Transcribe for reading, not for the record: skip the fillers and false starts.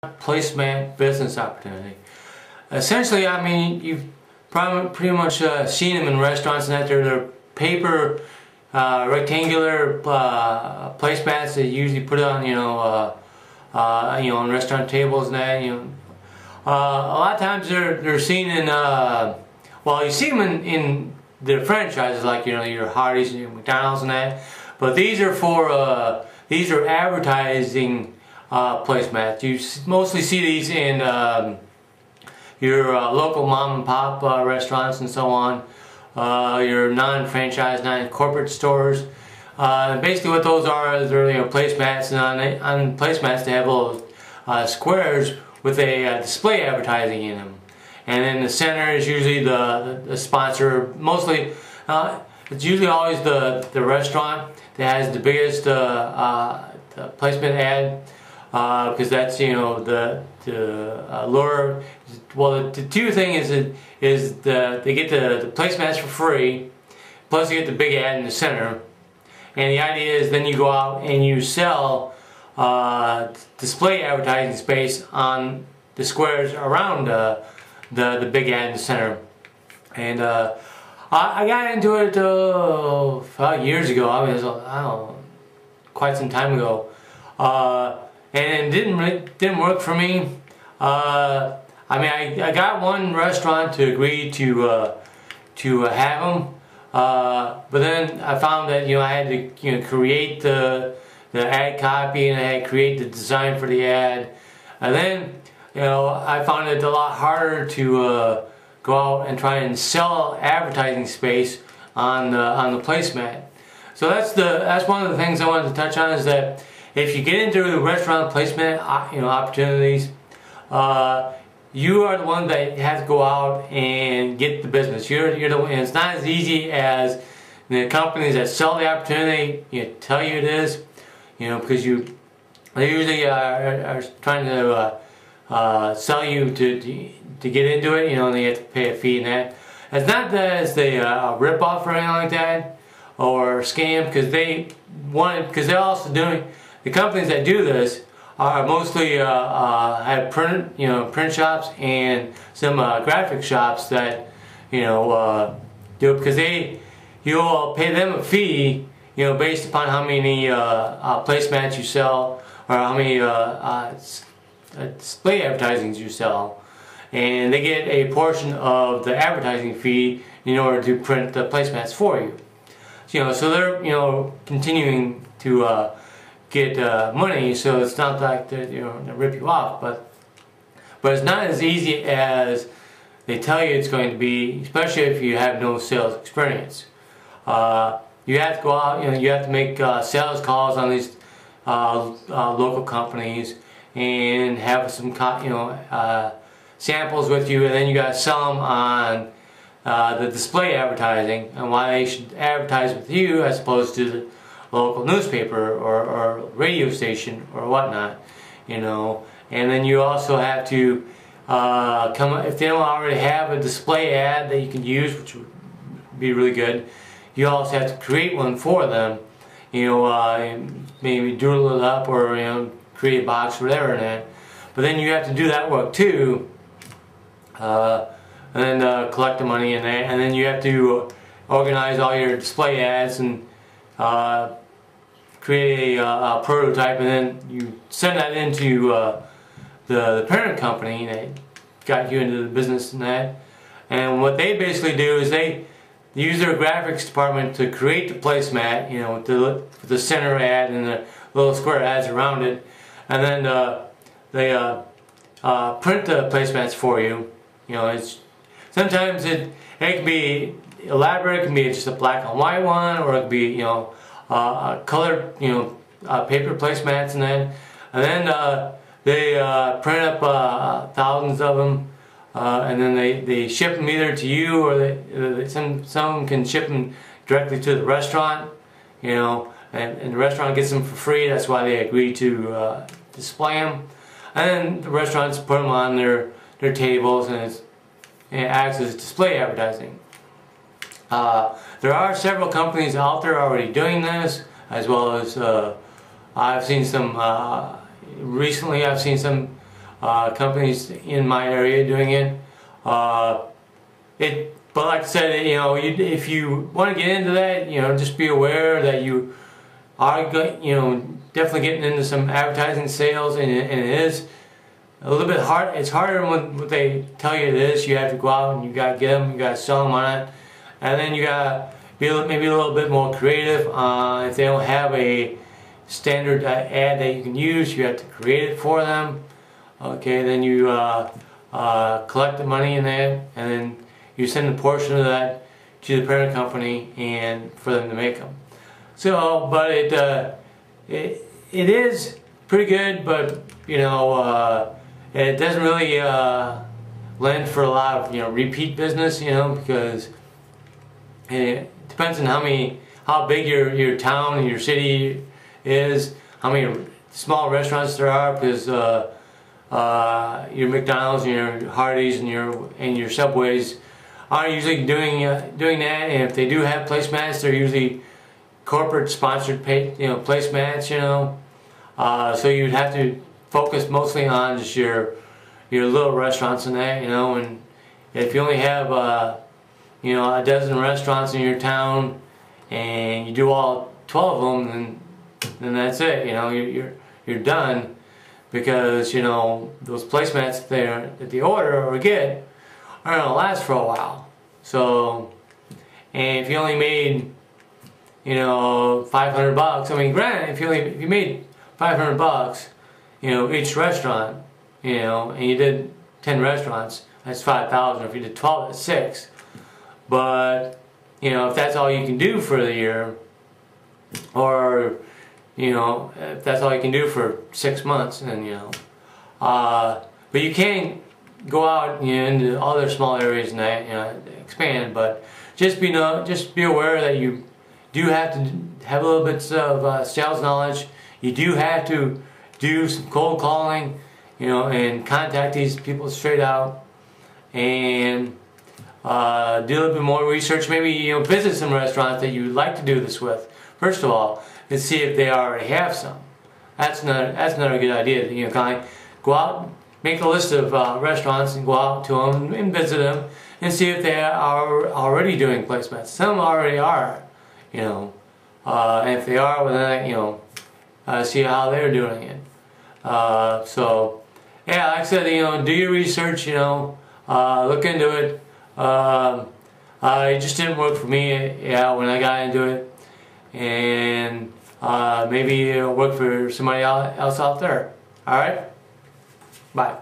Placemat business opportunity. Essentially, I mean, you've probably pretty much seen them in restaurants, and that they're paper rectangular placemats that you usually put on, on restaurant tables and that. A lot of times they're seen in well, you see them in the franchises like your Hardee's and your McDonald's and that. But these are for these are advertising placemats. You mostly see these in your local mom and pop restaurants and so on, your non-franchise, non-corporate stores. Basically what those are is they're placemats, and on placemats they have little squares with a display advertising in them. And in the center is usually the sponsor. Mostly, it's usually always the restaurant that has the biggest the placement ad, because that's the lure. Well, the two thing is they get the placemats for free, plus you get the big ad in the center. And the idea is then you go out and you sell display advertising space on the squares around the big ad in the center. And I got into it about years ago. I mean, it was, I don't know, quite some time ago, and it didn't work for me. I mean, I got one restaurant to agree to have them, but then I found that I had to create the ad copy, and I had to create the design for the ad, and then I found it a lot harder to go out and try and sell advertising space on the placemat. So that's one of the things I wanted to touch on, is that if you get into the restaurant placement opportunities, you are the one that has to go out and get the business. You're the one, and it's not as easy as the companies that sell the opportunity tell you it is, because they usually are trying to sell you to get into it, and they have to pay a fee and that. It's not that it's a rip-off or anything like that, or scam, because they're also doing, the companies that do this are mostly have print shops and some graphic shops that do it, because you'll pay them a fee based upon how many placemats you sell, or how many display advertisings you sell, and they get a portion of the advertising fee in order to print the placemats for you. So they're continuing to get money, so it's not like they rip you off, but it's not as easy as they tell you it's going to be, especially if you have no sales experience. You have to go out, you have to make sales calls on these local companies and have some samples with you, and then you got to sell them on the display advertising and why they should advertise with you as opposed to the local newspaper or radio station or whatnot, and then you also have to if they don't already have a display ad that you can use, which would be really good, you also have to create one for them, maybe doodle it up or create a box or whatever in that. But then you have to do that work too, and then collect the money in that, and then you have to organize all your display ads and create a prototype, and then you send that into the parent company that got you into the business and that. And what they basically do is they use their graphics department to create the placemat, with the center ad and the little square ads around it, and then they print the placemats for you. Sometimes it can be elaborate. It can be just a black and white one, or it could be colored paper placemats and then they print up thousands of them, and then they ship them either to you, or some can ship them directly to the restaurant, and the restaurant gets them for free. That's why they agree to display them, and then the restaurants put them on their tables, and it acts as display advertising. There are several companies out there already doing this, as well as I've seen some recently. I've seen some companies in my area doing it. But like I said, you know, if you want to get into that, you know, just be aware that you are, you know, definitely getting into some advertising sales, and it is a little bit hard. It's harder than what they tell you it is. You have to go out and you gotta get them, you gotta sell them on it, and then you gotta be maybe a little bit more creative. If they don't have a standard ad that you can use, you have to create it for them. Okay, then you collect the money in that, and then you send a portion of that to the parent company and for them to make them. So, but it is pretty good, but you know, it doesn't really lend for a lot of, you know, repeat business, you know, because it depends on how big your town and your city is, how many small restaurants there are, because your McDonald's and your Hardee's and your Subways aren't usually doing that, and if they do have placemats, they're usually corporate sponsored placemats, you know. So you'd have to focus mostly on just your little restaurants and that, you know. And if you only have you know, a dozen restaurants in your town and you do all 12 of them, then that's it, you know. You're done, because you know those placemats that they order or get are gonna last for a while. So, and if you only made, you know, $500, I mean, granted, if you made $500, you know, each restaurant, you know, and you did 10 restaurants, that's 5,000. If you did 12, that's 6. But you know, if that's all you can do for the year, or you know, if that's all you can do for 6 months, then you know, but you can go out, you know, into other small areas and that, you know, expand. But just be aware that you do have to have a little bit of sales knowledge. You do have to do some cold calling, you know, and contact these people straight out, and do a little bit more research. Maybe, you know, visit some restaurants that you would like to do this with, first of all, and see if they already have some. That's another good idea. You know, kind of go out, make a list of restaurants and go out to them and visit them and see if they are already doing placemats. Some already are, you know, and if they are, well, then, you know, see how they're doing it. So, yeah, like I said, you know, do your research, you know, look into it. It just didn't work for me, yeah, when I got into it, and maybe it'll work for somebody else out there. All right, bye.